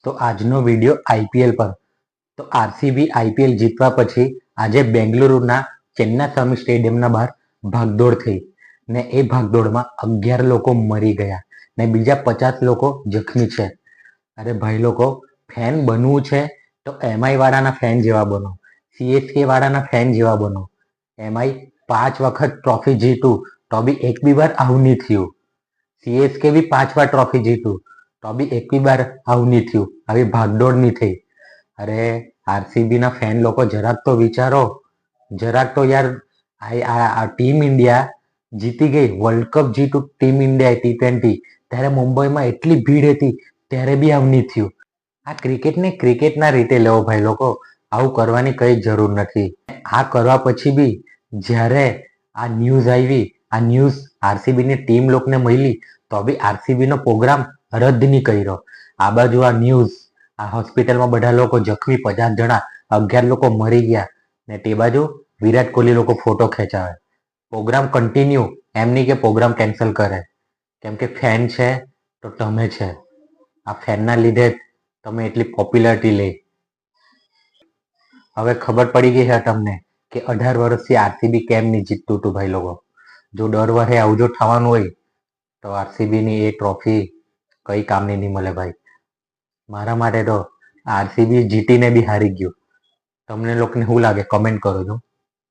તો આજનો video IPL પર. તો આરસીબી આઈપીએલ જીતવા પછી આજે બેંગલુરુના ચેન્નાસ્વામી સ્ટેડિયમના બહાર ભાગદોડ થઈ ને એ ભાગદોડમાં 11 લોકો મરી ગયા ને બીજા 50 લોકો જખમી છે. અરે ભાઈ લોકો, ફેન બનવું છે તો એમઆઈ વાળાના ફેન જેવા બનો, સીએસકે વાળાના ફેન જેવા બનો. એમઆઈ 5 વખત ટ્રોફી જીતું તો બી એક બી વાર આવું નહીં થયું. સીએસકે બી 5 વાર ટ્રોફી જીતું તો બી એક બી વાર આવું નહીં થયું, આવી ભાગદોડ નહીં થઈ. અરે આરસીબી ના ફેન લોકો જરાક તો વિચારો, જરાક તો યાર. આ ટીમ ઇન્ડિયા જીતી ગઈ, વર્લ્ડ કપ જીતું ટીમ ઇન્ડિયા T20, ત્યારે મુંબઈમાં એટલી ભીડ હતી ત્યારે બી આવું નહીં થયું. આ ક્રિકેટને ક્રિકેટના રીતે લેવો ભાઈ લોકો, આવું કરવાની કઈ જરૂર નથી. આ કરવા પછી બી જ્યારે આ ન્યૂઝ આવી, આ ન્યૂઝ આરસીબીની ટીમ લોકોને મળી તો બી આરસીબીનો પ્રોગ્રામ રદ નહીં કર્યો. આ બાજુ આ ન્યૂઝ, આ હોસ્પિટલમાં બધા લોકો જખમી, 50 જણા, 11 લોકો મરી ગયા ને તે બાજુ વિરાટ કોહલી લોકો ફોટો ખેંચાવે. પ્રોગ્રામ કન્ટિન્યુ, એમ નહીં કે પ્રોગ્રામ કેન્સલ કરે. કેમ કે ફેન છે તો તમે છે, આ ફેનના લીધે તમે એટલી પોપ્યુલારિટી લઈ. હવે ખબર પડી ગઈ છે તમને કે 18 વર્ષથી આરસીબી કેમ નહીં જીતતું હતું ભાઈ લોકો. જો દર વર્ષે આવું જો થવાનું હોય તો આરસીબીની એ ટ્રોફી કઈ કામની નહીં મળે ભાઈ. મારા માટે તો આરસીબી જીતીને બી હારી ગયું. તમને લોકોને શું લાગે કમેન્ટ કરો છો.